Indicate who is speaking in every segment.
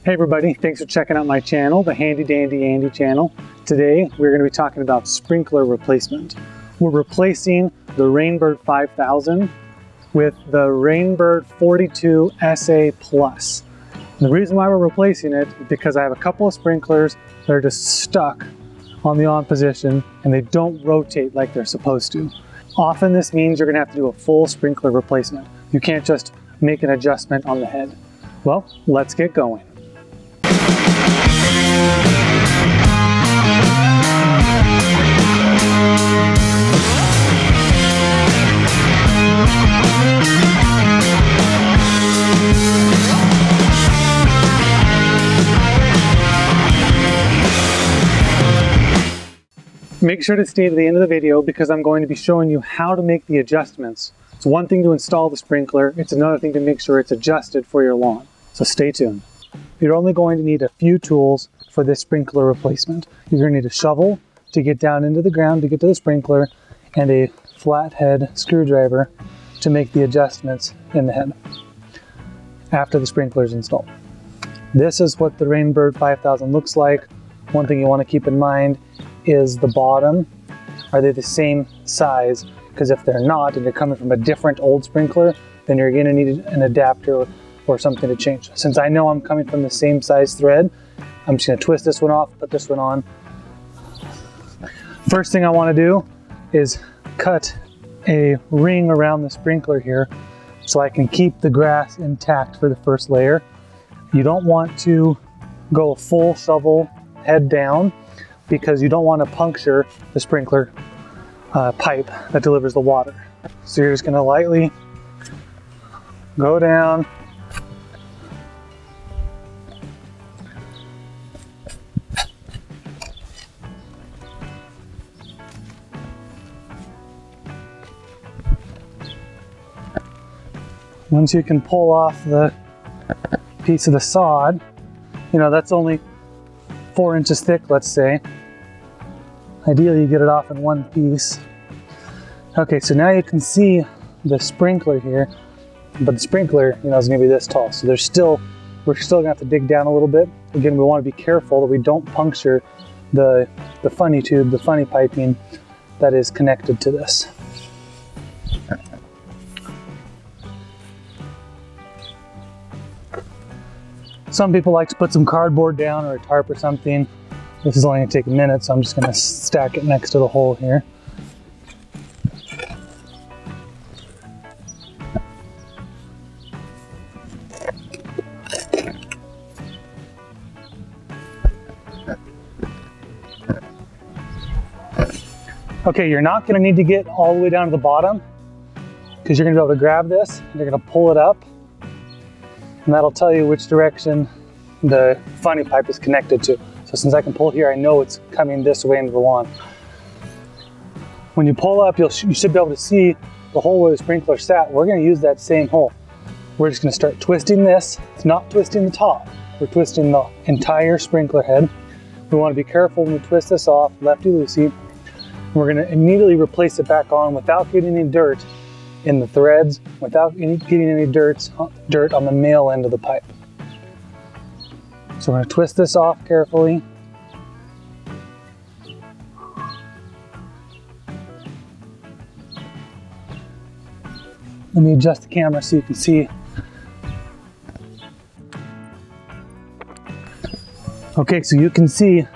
Speaker 1: Hey everybody, thanks for checking out my channel, the Handy Dandy Andy channel. Today we're going to be talking about sprinkler replacement. We're replacing the Rainbird 5000 with the Rainbird 42 SA Plus. And the reason why we're replacing it is because I have a couple of sprinklers that are just stuck on the on position and they don't rotate like they're supposed to. Often this means you're going to have to do a full sprinkler replacement. You can't just make an adjustment on the head. Well, let's get going. Make sure to stay to the end of the video because I'm going to be showing you how to make the adjustments. It's one thing to install the sprinkler, it's another thing to make sure it's adjusted for your lawn. So stay tuned. You're only going to need a few tools for this sprinkler replacement. You're going to need a shovel to get down into the ground to get to the sprinkler and a flathead screwdriver to make the adjustments in the head after the sprinkler is installed. This is what the Rainbird 5000 looks like. One thing you want to keep in mind is the bottom. Are they the same size? Because if they're not and you're coming from a different old sprinkler, then you're going to need an adapter or something to change. Since I know I'm coming from the same size thread, I'm just going to twist this one off, put this one on. First thing I want to do is cut a ring around the sprinkler here so I can keep the grass intact for the first layer. You don't want to go full shovel head down because you don't want to puncture the sprinkler pipe that delivers the water. So you're just going to lightly go down. Once you can pull off the piece of the sod, you know, that's only 4 inches thick, let's say. Ideally you get it off in one piece. Okay, so now you can see the sprinkler here, but the sprinkler, you know, is gonna be this tall. So we're still gonna have to dig down a little bit. Again, we wanna be careful that we don't puncture the funny tube, the funny piping that is connected to this. Some people like to put some cardboard down or a tarp or something. This is only going to take a minute, so I'm just going to stack it next to the hole here. Okay, you're not going to need to get all the way down to the bottom because you're going to be able to grab this and you're going to pull it up. And that'll tell you which direction the funny pipe is connected to. So since I can pull here, I know it's coming this way into the lawn. When you pull up, you should be able to see the hole where the sprinkler sat. We're going to use that same hole. We're just going to start twisting this. It's not twisting the top. We're twisting the entire sprinkler head. We want to be careful when we twist this off, lefty-loosey. We're going to immediately replace it back on without getting any dirt in the threads, without getting any dirt on the male end of the pipe. So we're going to twist this off carefully. Let me adjust the camera so you can see. Okay, so you can see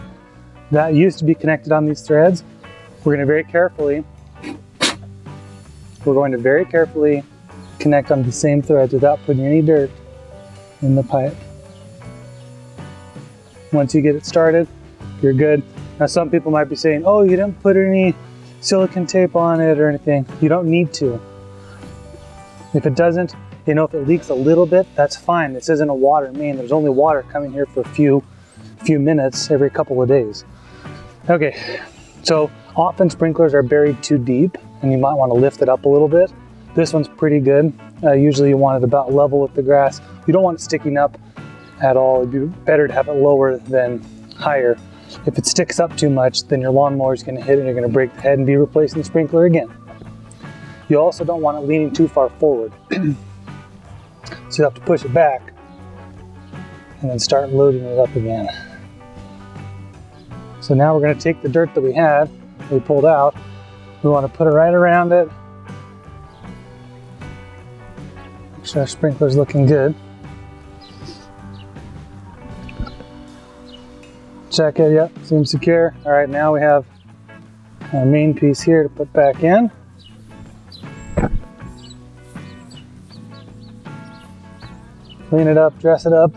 Speaker 1: that used to be connected on these threads. We're going to very carefully connect on the same threads without putting any dirt in the pipe. Once you get it started, you're good. Now some people might be saying, oh, you didn't put any silicone tape on it or anything. You don't need to. If it doesn't, you know, if it leaks a little bit, that's fine. This isn't a water main. There's only water coming here for a few minutes every couple of days. Okay, so often sprinklers are buried too deep and you might want to lift it up a little bit. This one's pretty good. Usually you want it about level with the grass. You don't want it sticking up at all. It'd be better to have it lower than higher. If it sticks up too much, then your lawnmower is going to hit it and you're going to break the head and be replacing the sprinkler again. You also don't want it leaning too far forward. So you have to push it back and then start loading it up again. So now we're going to take the dirt that we pulled out, we want to put it right around it. Make sure our sprinkler's looking good. Check it, yep, seems secure. All right, now we have our main piece here to put back in. Clean it up, dress it up.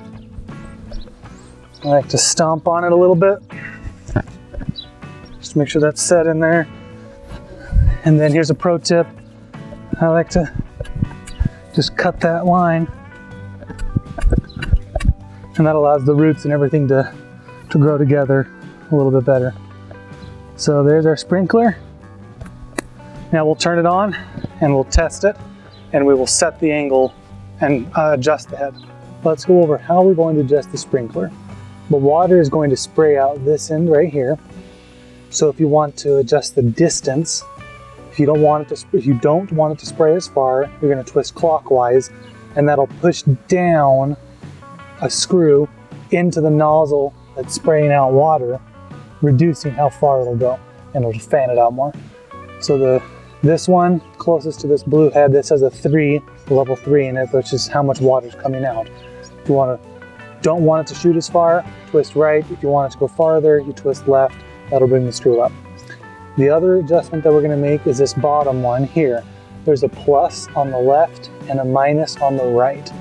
Speaker 1: I like to stomp on it a little bit. Just make sure that's set in there. And then here's a pro tip. I like to just cut that line. And that allows the roots and everything to grow together a little bit better. So there's our sprinkler. Now we'll turn it on and we'll test it, and we will set the angle and adjust the head. Let's go over how we're going to adjust the sprinkler. The water is going to spray out this end right here. So if you want to adjust the distance, if you don't want it to spray as far, you're going to twist clockwise, and that'll push down a screw into the nozzle that's spraying out water, reducing how far it'll go, and it'll fan it out more. So this one closest to this blue head, this has a level 3 in it, which is how much water is coming out. If you don't want it to shoot as far, twist right. If you want it to go farther, you twist left. That'll bring the screw up. The other adjustment that we're going to make is this bottom one here. There's a plus on the left and a minus on the right.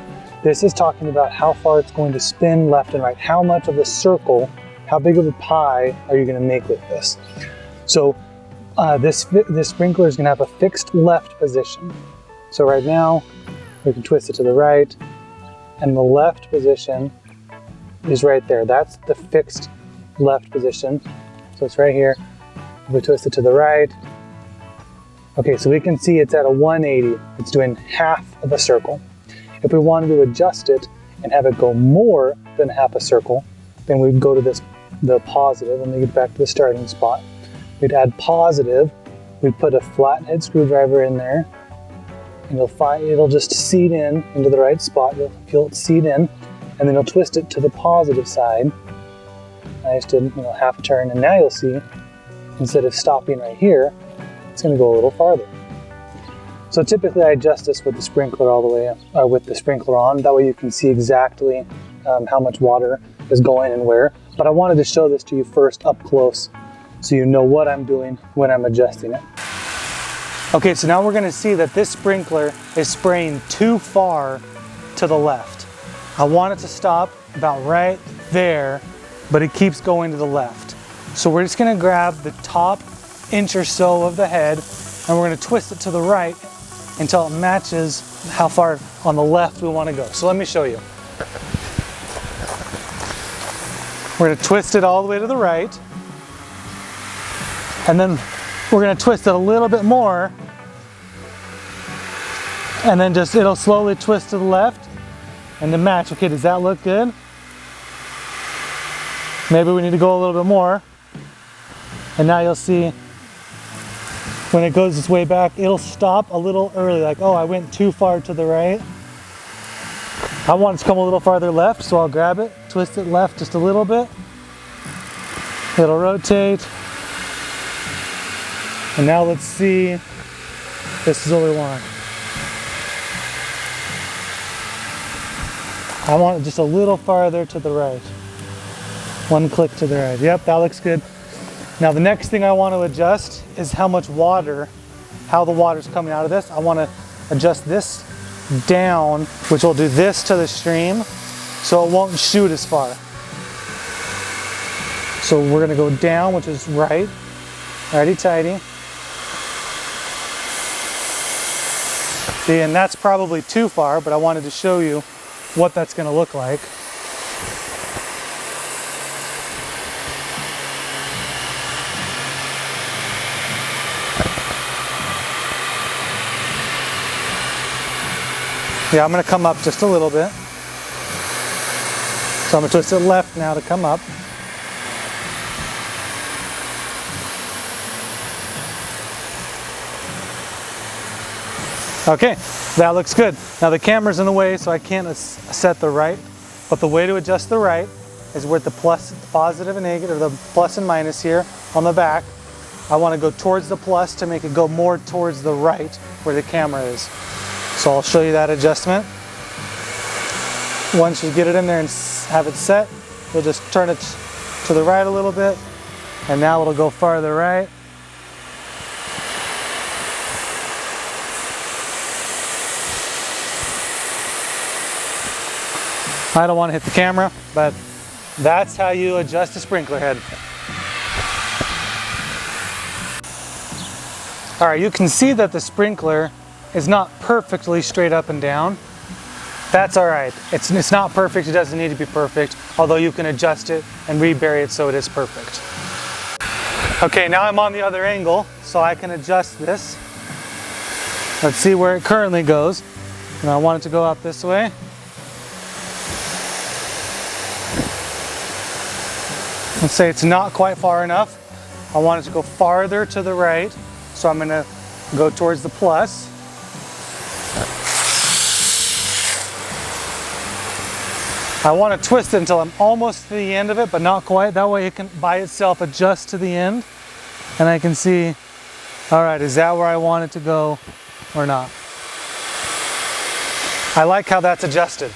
Speaker 1: This is talking about how far it's going to spin left and right. How much of a circle, how big of a pie are you going to make with this? So this sprinkler is going to have a fixed left position. So right now, we can twist it to the right, and the left position is right there. That's the fixed left position. So it's right here. If we twist it to the right, okay, so we can see it's at a 180. It's doing half of a circle. If we wanted to adjust it and have it go more than half a circle, then we'd go to the positive. Let me get back to the starting spot. We'd add positive. We'd put a flathead screwdriver in there, and it'll just seat into the right spot. You'll feel it seat in, and then you'll twist it to the positive side. I just did half a turn, and now you'll see, instead of stopping right here, it's going to go a little farther. So typically I adjust this with the sprinkler all the way, with the sprinkler on. That way you can see exactly how much water is going and where. But I wanted to show this to you first up close, so you know what I'm doing when I'm adjusting it. Okay, so now we're going to see that this sprinkler is spraying too far to the left. I want it to stop about right there, but it keeps going to the left. So we're just going to grab the top inch or so of the head, and we're going to twist it to the right until it matches how far on the left we want to go. So let me show you. We're going to twist it all the way to the right, and then we're going to twist it a little bit more, and then it'll slowly twist to the left and to match. Okay, does that look good? Maybe we need to go a little bit more. And now you'll see when it goes its way back, it'll stop a little early, like, oh, I went too far to the right. I want it to come a little farther left, so I'll grab it, twist it left just a little bit. It'll rotate. And now let's see, this is what we want. I want it just a little farther to the right. One click to the right. Yep, that looks good. Now the next thing I want to adjust is how the water's coming out of this. I want to adjust this down, which will do this to the stream, so it won't shoot as far. So we're going to go down, which is right, righty-tighty. See, and that's probably too far, but I wanted to show you what that's going to look like. Yeah, I'm going to come up just a little bit. So I'm going to twist it left now to come up. Okay, that looks good. Now the camera's in the way, so I can't set the right But the way to adjust the right is with the plus, positive and negative, or the plus and minus here on the back. I want to go towards the plus to make it go more towards the right where the camera is. So I'll show you that adjustment. Once you get it in there and have it set, you'll just turn it to the right a little bit, and now it'll go farther right. I don't want to hit the camera, but that's how you adjust a sprinkler head. All right, you can see that the sprinkler is not perfectly straight up and down. That's all right. It's not perfect, it doesn't need to be perfect, although you can adjust it and rebury it so it is perfect. Okay, now I'm on the other angle, so I can adjust this. Let's see where it currently goes. And I want it to go out this way. Let's say it's not quite far enough. I want it to go farther to the right, so I'm going to go towards the plus. I want to twist it until I'm almost to the end of it, but not quite. That way it can by itself adjust to the end, and I can see, all right, is that where I want it to go or not? I like how that's adjusted.